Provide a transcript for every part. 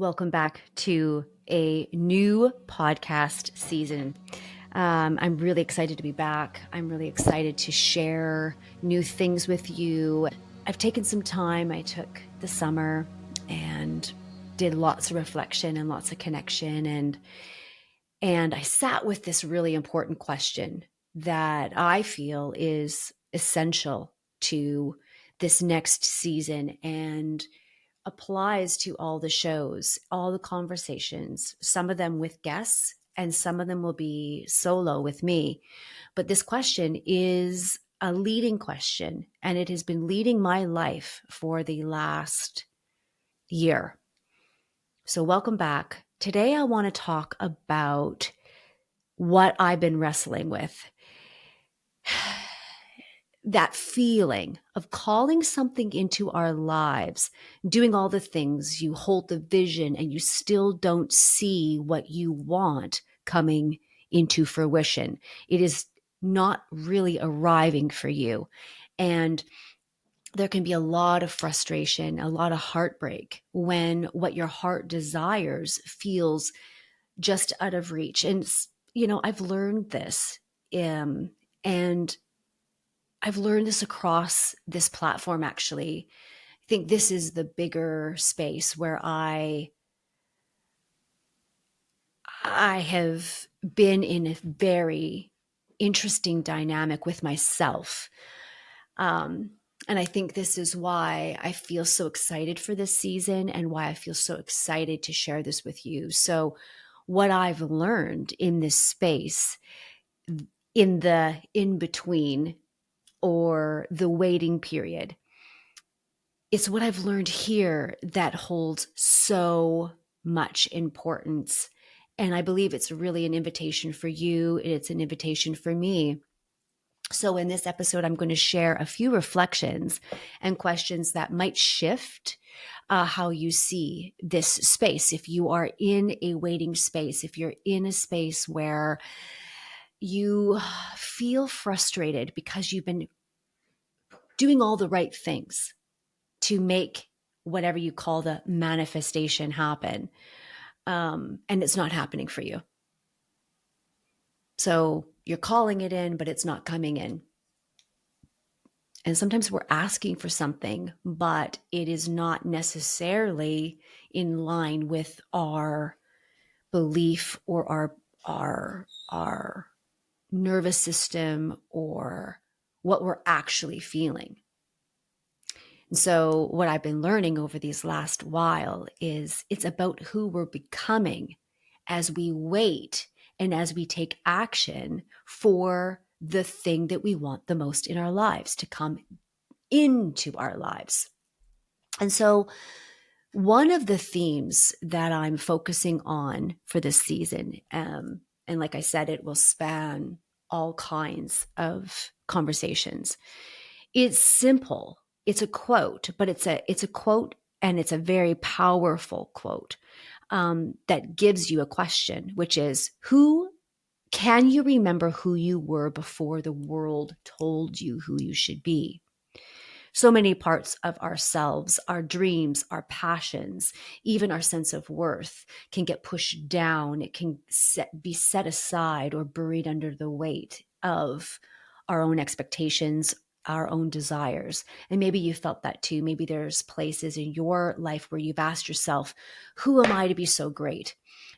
Welcome back to a new podcast season. I'm really excited to be back. I'm really excited to share new things with you. I've taken some time. I took the summer and did lots of reflection and lots of connection, and I sat with this really important question that I feel is essential to this next season and applies to all the shows, all the conversations, some of them with guests, and some of them will be solo with me. But this question is a leading question, and it has been leading my life for the last year. So, welcome back. Today, I want to talk about what I've been wrestling with. That feeling of calling something into our lives, doing all the things, you hold the vision and you still don't see what you want coming into fruition. It is not really arriving for you. And there can be a lot of frustration, a lot of heartbreak when what your heart desires feels just out of reach. And, I've learned this. And I've learned this across this platform, actually. I think this is the bigger space where I have been in a very interesting dynamic with myself. And I think this is why I feel so excited for this season and why I feel so excited to share this with you. So, what I've learned in this space, in the in between or the waiting period, it's what I've learned here that holds so much importance. And I believe it's really an invitation for you. It's an invitation for me. So, in this episode, I'm going to share a few reflections and questions that might shift how you see this space. If you are in a waiting space, if you're in a space where you feel frustrated because you've been doing all the right things to make whatever you call the manifestation happen, and it's not happening for you. So you're calling it in, but it's not coming in. And sometimes we're asking for something, but it is not necessarily in line with our belief or our nervous system or what we're actually feeling. And so what I've been learning over these last while is it's about who we're becoming as we wait and as we take action for the thing that we want the most in our lives to come into our lives. And so one of the themes that I'm focusing on for this season, and like I said, it will span all kinds of conversations. It's simple. It's a quote, but it's a quote, and it's a very powerful quote that gives you a question, which is, who can you remember who you were before the world told you who you should be? So many parts of ourselves, our dreams, our passions, even our sense of worth can get pushed down. It can be set aside or buried under the weight of our own expectations, our own desires. And maybe you felt that too. Maybe there's places in your life where you've asked yourself, who am I to be so great?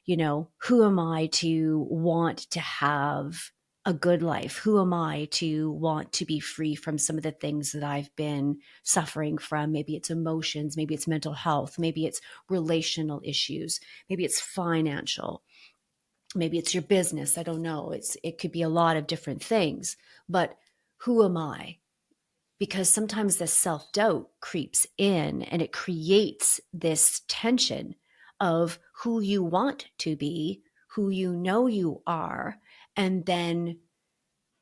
Who am I to want to have a good life? Who am I to want to be free from some of the things that I've been suffering from? Maybe it's emotions, maybe it's mental health, maybe it's relational issues, maybe it's financial, maybe it's your business. I don't know. It could be a lot of different things, but who am I? Because sometimes this self-doubt creeps in and it creates this tension of who you want to be, who you know you are, and then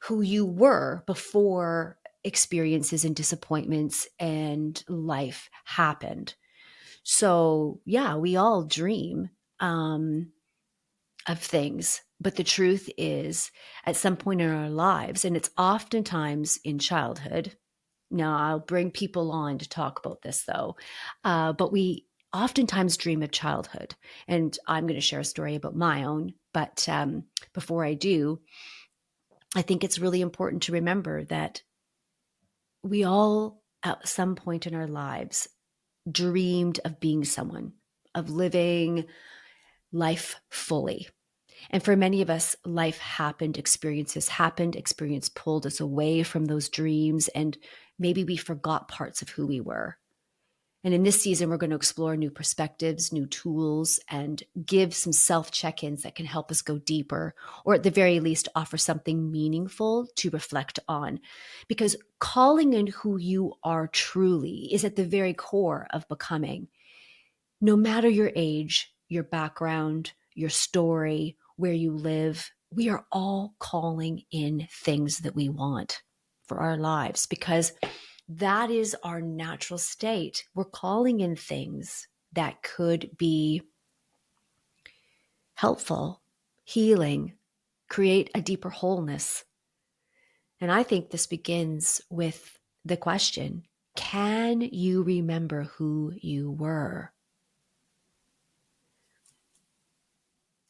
who you were before experiences and disappointments and life happened. So, yeah, we all dream of things. But the truth is, at some point in our lives, and it's oftentimes in childhood. Now, I'll bring people on to talk about this, though. But we oftentimes dream of childhood. And I'm going to share a story about my own. But before I do, I think it's really important to remember that we all, at some point in our lives, dreamed of being someone, of living life fully. And for many of us, life happened, experience pulled us away from those dreams, and maybe we forgot parts of who we were. And in this season, we're going to explore new perspectives, new tools, and give some self check ins that can help us go deeper, or at the very least, offer something meaningful to reflect on. Because calling in who you are truly is at the very core of becoming. No matter your age, your background, your story, where you live, we are all calling in things that we want for our lives because that is our natural state. We're calling in things that could be helpful, healing, create a deeper wholeness. And I think this begins with the question, can you remember who you were?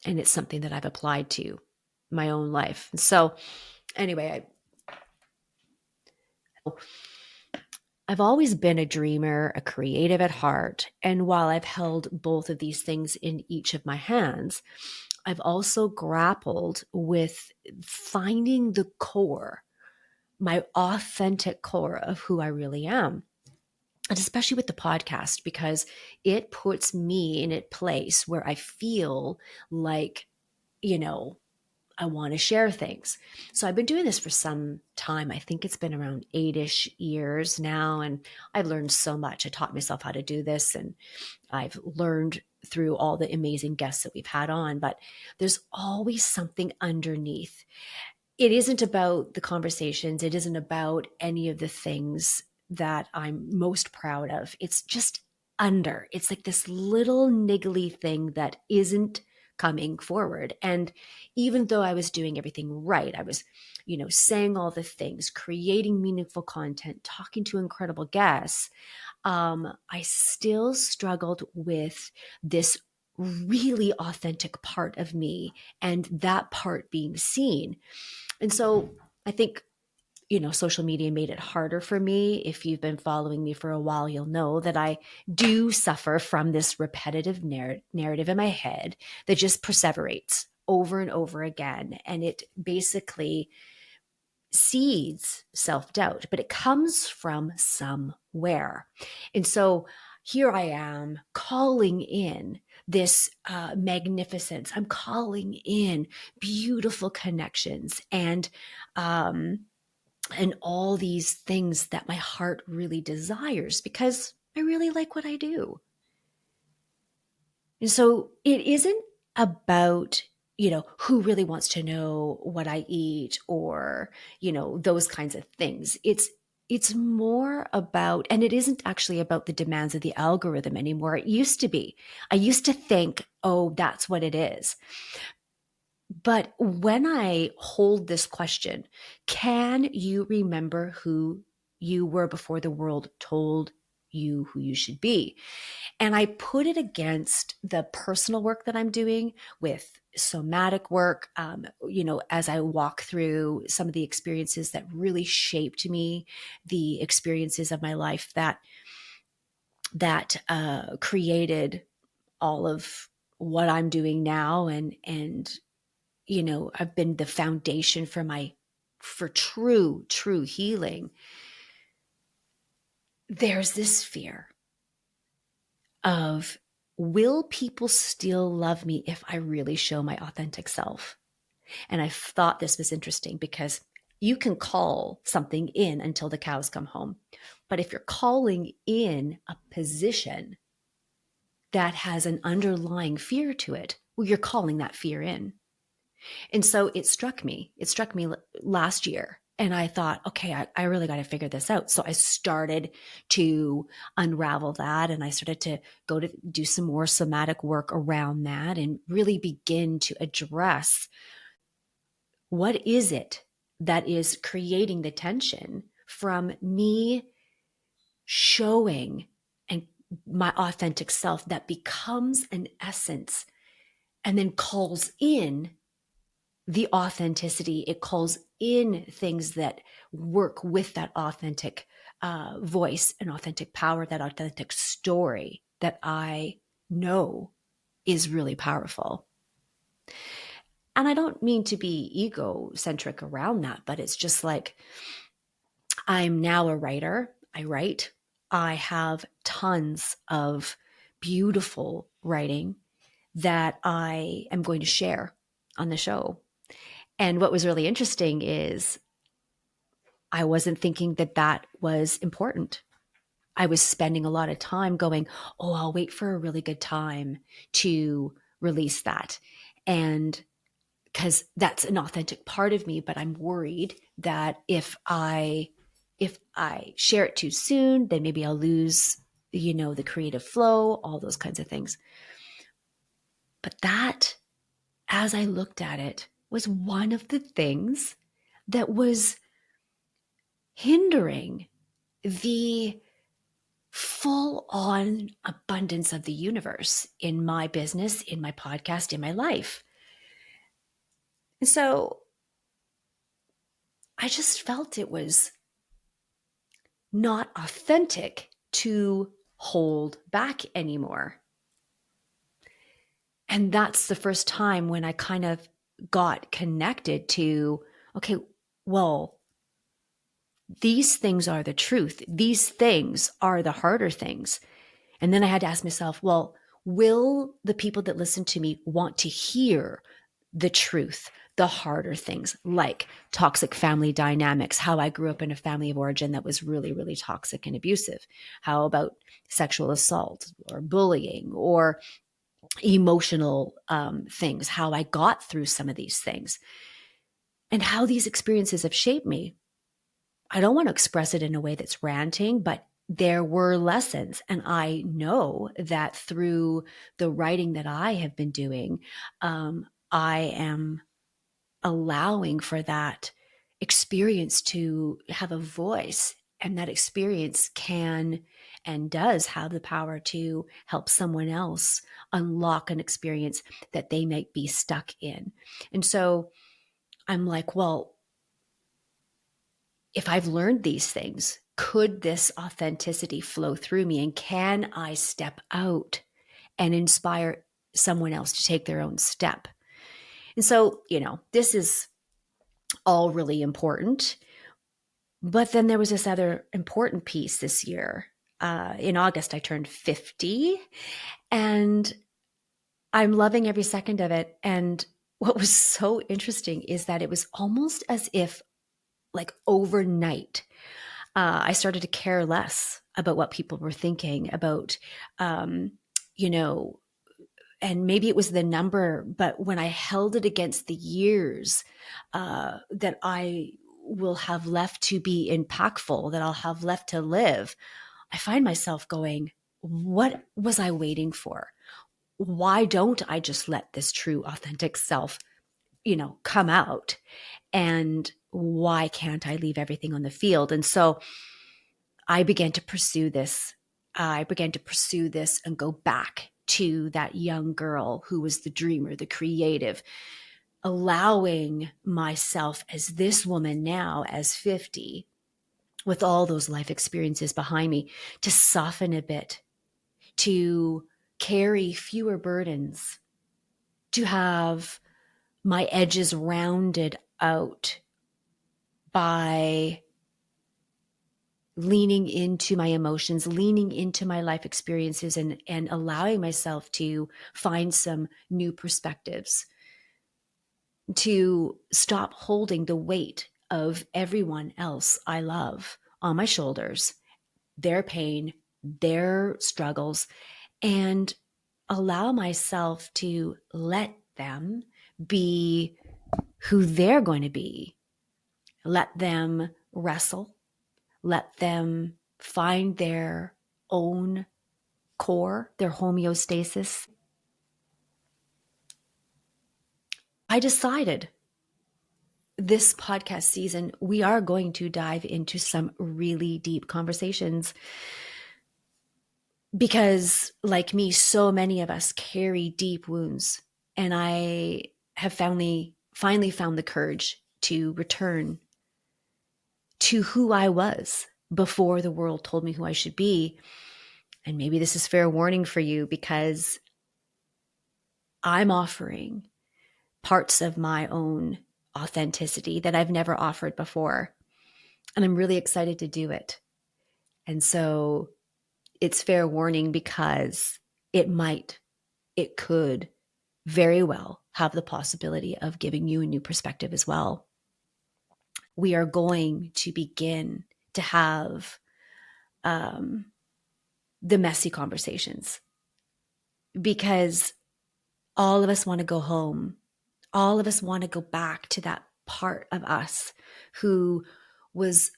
And it's something that I've applied to my own life. So anyway, I've always been a dreamer, a creative at heart. And while I've held both of these things in each of my hands, I've also grappled with finding the core, my authentic core of who I really am. And especially with the podcast, because it puts me in a place where I feel like, you know, I want to share things. So I've been doing this for some time. I think it's been around 8-ish years now. And I've learned so much. I taught myself how to do this, and I've learned through all the amazing guests that we've had on, but there's always something underneath. It isn't about the conversations. It isn't about any of the things that I'm most proud of. It's just under. It's like this little niggly thing that isn't coming forward. And even though I was doing everything right, I was, saying all the things, creating meaningful content, talking to incredible guests, I still struggled with this really authentic part of me and that part being seen. And so I think, social media made it harder for me. If you've been following me for a while, you'll know that I do suffer from this repetitive narrative in my head that just perseverates over and over again. And it basically seeds self-doubt, but it comes from somewhere. And so here I am calling in this magnificence. I'm calling in beautiful connections and all these things that my heart really desires because I really like what I do. And so it isn't about, who really wants to know what I eat or, those kinds of things. It's more about, and it isn't actually about the demands of the algorithm anymore. It used to be. I used to think, oh, that's what it is. But when I hold this question, can you remember who you were before the world told you who you should be? And I put it against the personal work that I'm doing with somatic work, as I walk through some of the experiences that really shaped me, the experiences of my life that created all of what I'm doing now, and I've been the foundation for true healing. There's this fear of, will people still love me if I really show my authentic self? And I thought this was interesting because you can call something in until the cows come home. But if you're calling in a position that has an underlying fear to it, well, you're calling that fear in. And so it struck me. It struck me last year. And I thought, okay, I really got to figure this out. So I started to unravel that, and I started to go to do some more somatic work around that and really begin to address what is it that is creating the tension from me showing and my authentic self that becomes an essence and then calls in the authenticity. It calls in things that work with that authentic voice and authentic power, that authentic story that I know is really powerful. And I don't mean to be egocentric around that, but it's just like, I'm now a writer. I write. I have tons of beautiful writing that I am going to share on the show. And what was really interesting is I wasn't thinking that that was important. I was spending a lot of time going, oh, I'll wait for a really good time to release that. And because that's an authentic part of me, but I'm worried that if I share it too soon, then maybe I'll lose, the creative flow, all those kinds of things. But that, as I looked at it, was one of the things that was hindering the full on abundance of the universe in my business, in my podcast, in my life. And so I just felt it was not authentic to hold back anymore. And that's the first time when I kind of got connected to, okay, well, these things are the truth. These things are the harder things. And then I had to ask myself, well, will the people that listen to me want to hear the truth, the harder things, like toxic family dynamics, how I grew up in a family of origin that was really, really toxic and abusive? How about sexual assault or bullying or emotional things, how I got through some of these things and how these experiences have shaped me? I don't want to express it in a way that's ranting, but there were lessons. And I know that through the writing that I have been doing, I am allowing for that experience to have a voice. And that experience can and does have the power to help someone else unlock an experience that they might be stuck in. And so I'm like, well, if I've learned these things, could this authenticity flow through me? And can I step out and inspire someone else to take their own step? And so, this is all really important. But then there was this other important piece this year. In August, I turned 50, and I'm loving every second of it. And what was so interesting is that it was almost as if, like overnight, I started to care less about what people were thinking about, you know, and maybe it was the number, but when I held it against the years that I will have left to be impactful, that I'll have left to live, I find myself going, what was I waiting for? Why don't I just let this true, authentic self, come out? And why can't I leave everything on the field? And so I began to pursue this. I began to pursue this and go back to that young girl who was the dreamer, the creative, allowing myself as this woman now, as 50, with all those life experiences behind me, to soften a bit, to carry fewer burdens, to have my edges rounded out by leaning into my emotions, leaning into my life experiences, and allowing myself to find some new perspectives, to stop holding the weight of everyone else I love on my shoulders, their pain, their struggles, and allow myself to let them be who they're going to be. Let them wrestle. Let them find their own core, their homeostasis. I decided this podcast season, we are going to dive into some really deep conversations because like me, so many of us carry deep wounds. And I have finally found the courage to return to who I was before the world told me who I should be. And maybe this is fair warning for you, because I'm offering parts of my own authenticity that I've never offered before. And I'm really excited to do it. And so it's fair warning, because it could very well have the possibility of giving you a new perspective as well. We are going to begin to have um, the messy conversations, because all of us want to go home. All of us want to go back to that part of us who was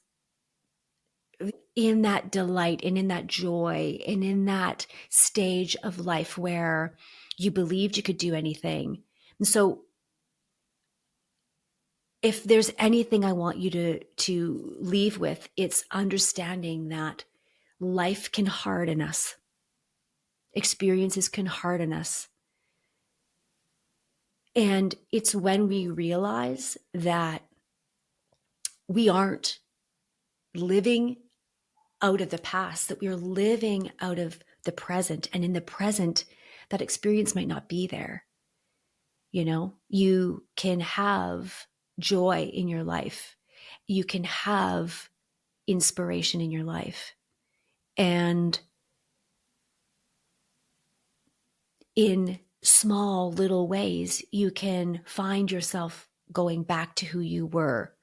in that delight and in that joy and in that stage of life where you believed you could do anything. And so if there's anything I want you to leave with, it's understanding that life can harden us. Experiences can harden us. And it's when we realize that we aren't living out of the past, that we are living out of the present. And in the present, that experience might not be there. You know, you can have joy in your life. You can have inspiration in your life. And in small little ways, you can find yourself going back to who you were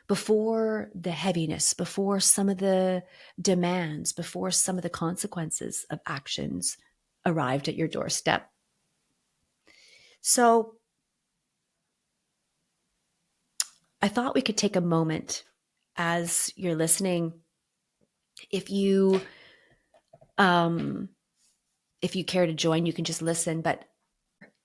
before the heaviness, before some of the demands, before some of the consequences of actions arrived at your doorstep. So I thought we could take a moment as you're listening. If you if you care to join, you can just listen. But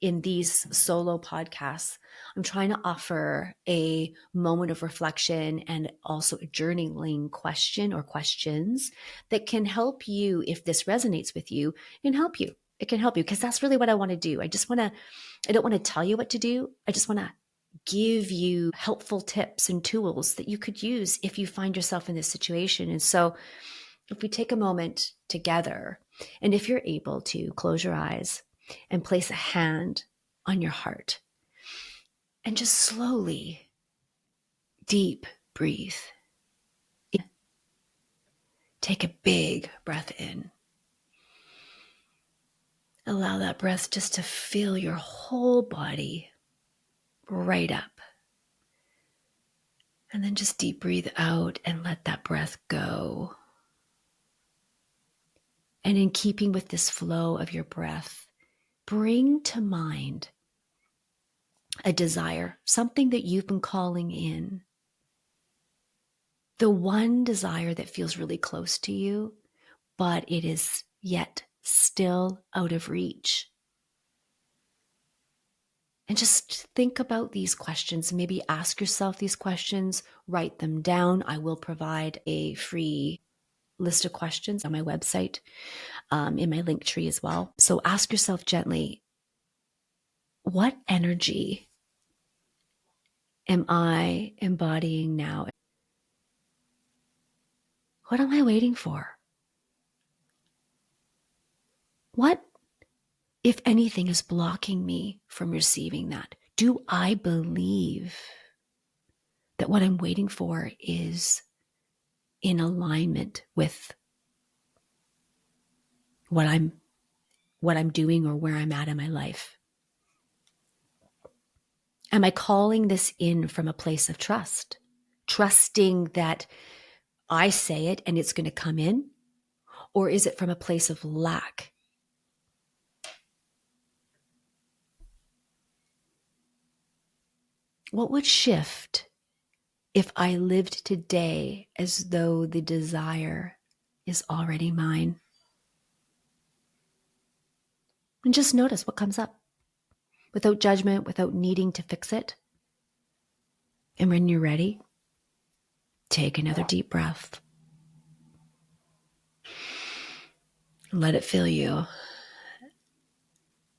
in these solo podcasts, I'm trying to offer a moment of reflection and also a journaling question or questions that can help you, if this resonates with you, can help you. It can help you, because that's really what I want to do. I don't want to tell you what to do. I just want to give you helpful tips and tools that you could use if you find yourself in this situation. And so if we take a moment together, and if you're able to close your eyes and place a hand on your heart and just slowly, deep breathe. Take a big breath in. Allow that breath just to fill your whole body right up. And then just deep breathe out and let that breath go. And in keeping with this flow of your breath, bring to mind a desire, something that you've been calling in. The one desire that feels really close to you, but it is yet still out of reach. And just think about these questions. Maybe ask yourself these questions, write them down. I will provide a free list of questions on my website, in my link tree as well. So ask yourself gently, what energy am I embodying now? What am I waiting for? What, if anything, is blocking me from receiving that? Do I believe that what I'm waiting for is in alignment with what I'm doing or where I'm at in my life? Am I calling this in from a place of trust? Trusting that I say it and it's going to come in? Or is it from a place of lack? What would shift if I lived today as though the desire is already mine? And just notice what comes up without judgment, without needing to fix it. And when you're ready, take another deep breath. Let it fill you.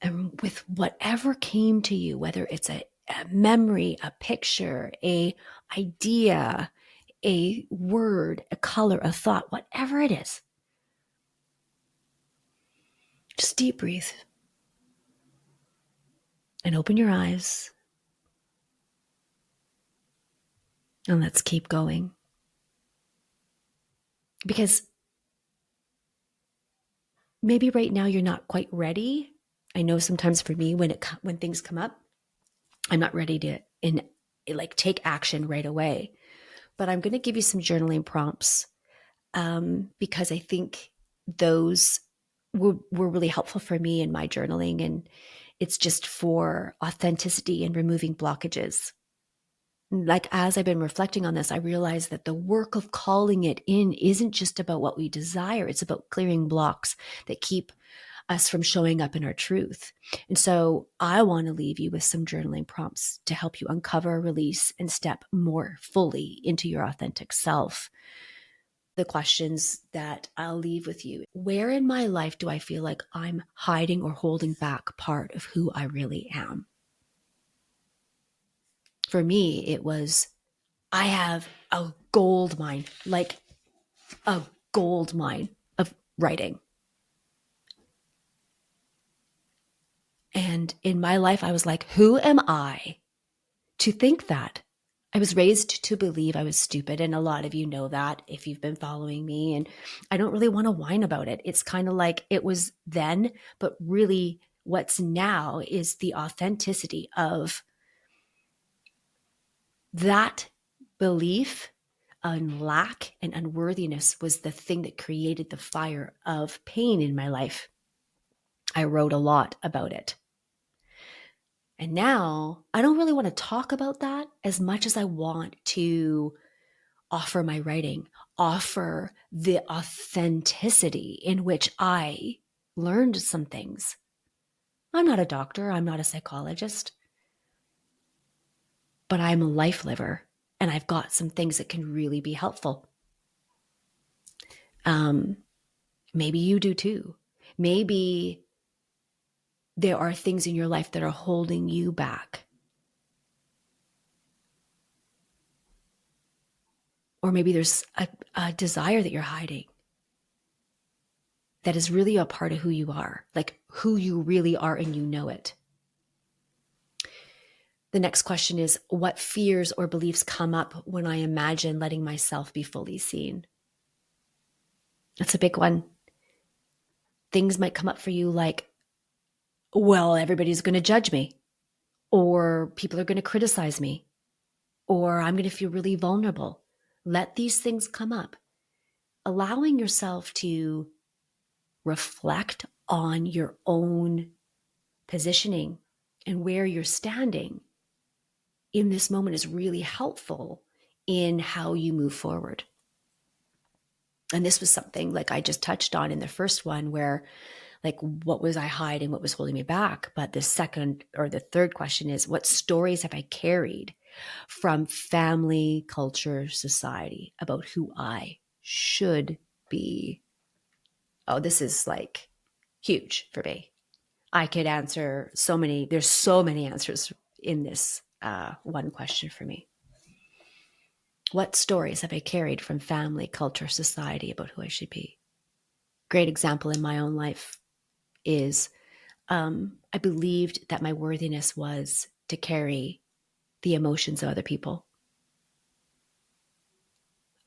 And with whatever came to you, whether it's a memory, a picture, a idea, a word, a color, a thought, whatever it is, just deep breathe and open your eyes. And let's keep going. Because maybe right now you're not quite ready. I know sometimes for me, when things come up, I'm not ready to take action right away. But I'm going to give you some journaling prompts because I think those were really helpful for me in my journaling. And it's just for authenticity and removing blockages. Like, as I've been reflecting on this, I realized that the work of calling it in isn't just about what we desire. It's about clearing blocks that keep us from showing up in our truth. And so I want to leave you with some journaling prompts to help you uncover, release, and step more fully into your authentic self. The questions that I'll leave with you: where in my life do I feel like I'm hiding or holding back part of who I really am? For me, it was, I have a gold mine, like a gold mine of writing. And in my life, I was like, who am I to think that? I was raised to believe I was stupid. And a lot of you know that if you've been following me. And I don't really want to whine about it. It's kind of like it was then, but really what's now is the authenticity of that belief and lack and unworthiness was the thing that created the fire of pain in my life. I wrote a lot about it. And now I don't really want to talk about that as much as I want to offer my writing, offer the authenticity in which I learned some things. I'm not a doctor, I'm not a psychologist, but I'm a life liver and I've got some things that can really be helpful. Maybe you do too. Maybe there are things in your life that are holding you back. Or maybe there's a desire that you're hiding that is really a part of who you are, like who you really are, and you know it. The next question is, what fears or beliefs come up when I imagine letting myself be fully seen? That's a big one. Things might come up for you like, well, everybody's going to judge me, or people are going to criticize me, or I'm going to feel really vulnerable. Let these things come up. Allowing yourself to reflect on your own positioning and where you're standing in this moment is really helpful in how you move forward. And this was something like I just touched on in the first one, where like, what was I hiding? What was holding me back? But the second or the third question is, what stories have I carried from family, culture, society about who I should be? Oh, this is like huge for me. I could answer there's so many answers in this one question for me. What stories have I carried from family, culture, society about who I should be? Great example in my own life is I believed that my worthiness was to carry the emotions of other people.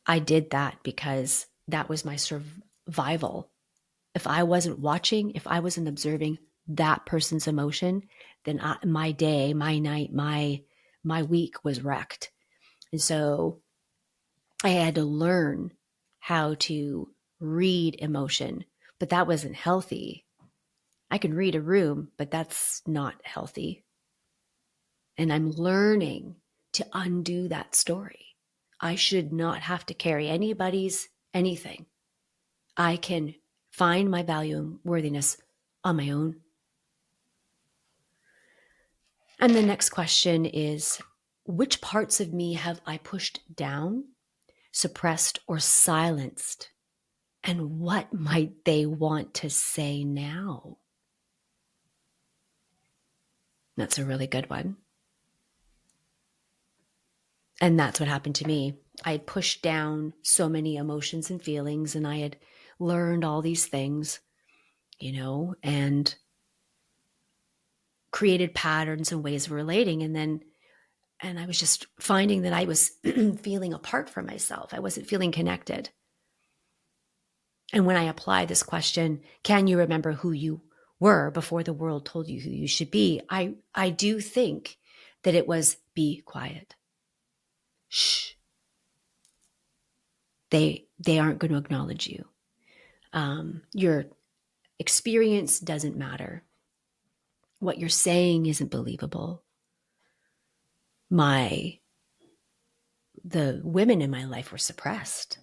I did that because that was my survival. If I wasn't watching, if I wasn't observing that person's emotion, then my day, my night, my week was wrecked. And so I had to learn how to read emotion, but that wasn't healthy. I can read a room, but that's not healthy. And I'm learning to undo that story. I should not have to carry anybody's anything. I can find my value and worthiness on my own. And the next question is, which parts of me have I pushed down, suppressed, or silenced And what might they want to say now? That's a really good one. And that's what happened to me. I had pushed down so many emotions and feelings, and I had learned all these things, and created patterns and ways of relating. And I was just finding that I was feeling apart from myself. I wasn't feeling connected. And when I apply this question, can you remember who you were before the world told you who you should be? I do think that it was be quiet. Shh. They aren't going to acknowledge you. Your experience doesn't matter. What you're saying isn't believable. The women in my life were suppressed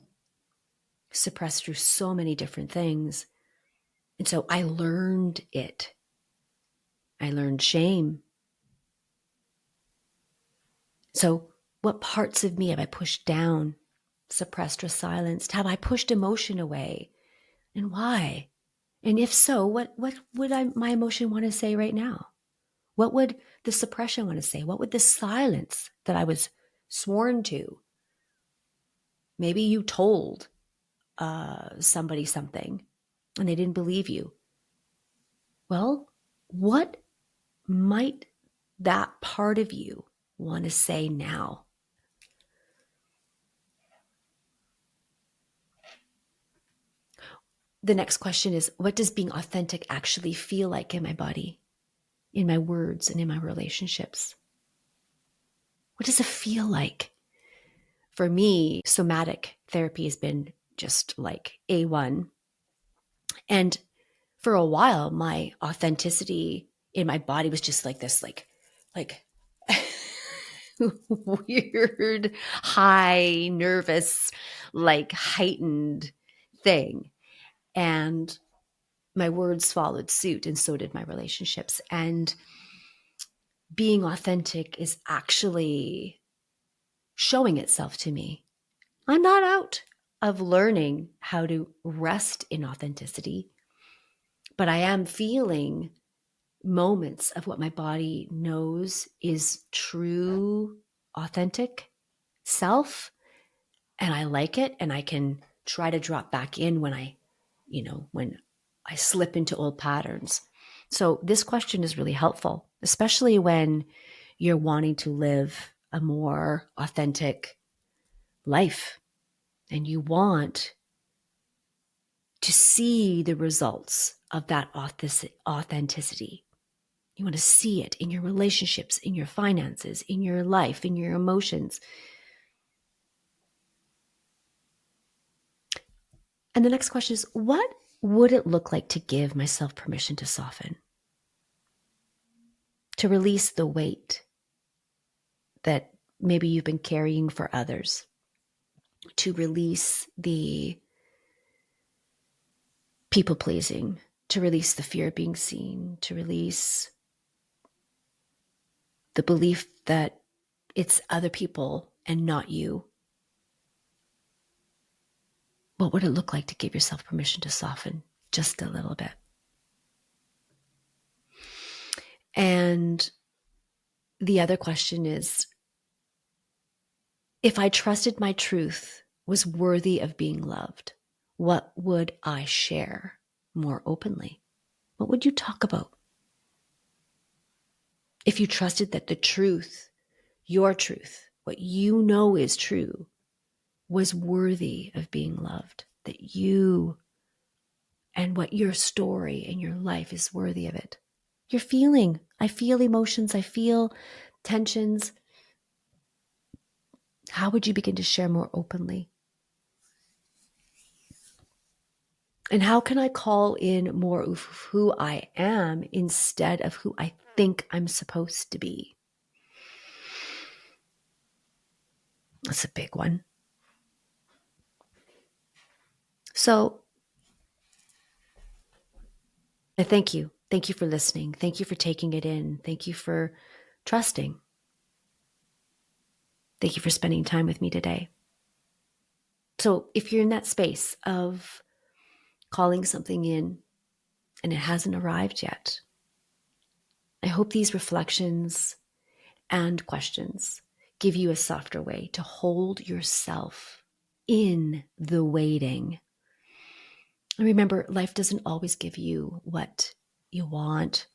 through so many different things. And so I learned it. I learned shame. So what parts of me have I pushed down, suppressed, or silenced? Have I pushed emotion away? And why? And if so, what would my emotion want to say right now? What would the suppression want to say? What would the silence that I was sworn to? Maybe you told somebody something and they didn't believe you. Well, what might that part of you want to say now? The next question is, what does being authentic actually feel like in my body, in my words, and in my relationships? What does it feel like? For me, somatic therapy has been just like A1. And for a while, my authenticity in my body was just like this, like weird, high, nervous, like heightened thing. And my words followed suit, and so did my relationships. And being authentic is actually showing itself to me. I'm not out of learning how to rest in authenticity, but I am feeling moments of what my body knows is true, authentic self. And I like it. And I can try to drop back in when when I slip into old patterns. So this question is really helpful, especially when you're wanting to live a more authentic life and you want to see the results of that authenticity. You want to see it in your relationships, in your finances, in your life, in your emotions. And the next question is, what would it look like to give myself permission to soften? To release the weight that maybe you've been carrying for others, to release the people pleasing, to release the fear of being seen, to release the belief that it's other people and not you. What would it look like to give yourself permission to soften just a little bit? And the other question is, if I trusted my truth was worthy of being loved, what would I share more openly? What would you talk about? If you trusted that the truth, your truth, what you know is true, was worthy of being loved, that you and what your story and your life is worthy of it. I feel emotions, I feel tensions. How would you begin to share more openly? And how can I call in more of who I am instead of who I think I'm supposed to be? That's a big one. So I thank you. Thank you for listening. Thank you for taking it in. Thank you for trusting. Thank you for spending time with me today. So if you're in that space of calling something in and it hasn't arrived yet. I hope these reflections and questions give you a softer way to hold yourself in the waiting. And remember, life doesn't always give you what you want,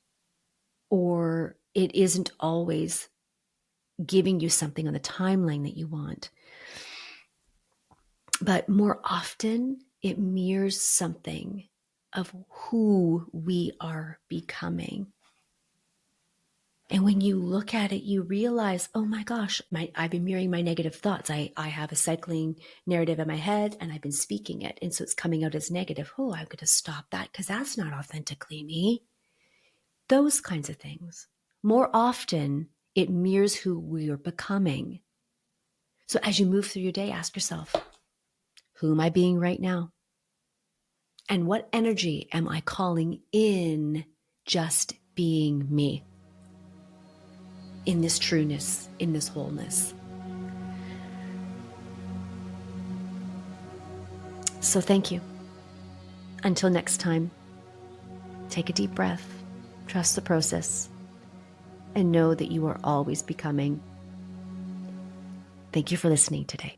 or it isn't always giving you something on the timeline that you want. But more often, it mirrors something of who we are becoming. And when you look at it, you realize, oh my gosh, I've been mirroring my negative thoughts. I have a cycling narrative in my head and I've been speaking it. And so it's coming out as negative. Oh, I'm going to stop that because that's not authentically me. Those kinds of things. More often, it mirrors who we are becoming. So as you move through your day, ask yourself, who am I being right now? And what energy am I calling in just being me? In this trueness, in this wholeness. So thank you. Until next time, take a deep breath, trust the process, and know that you are always becoming. Thank you for listening today.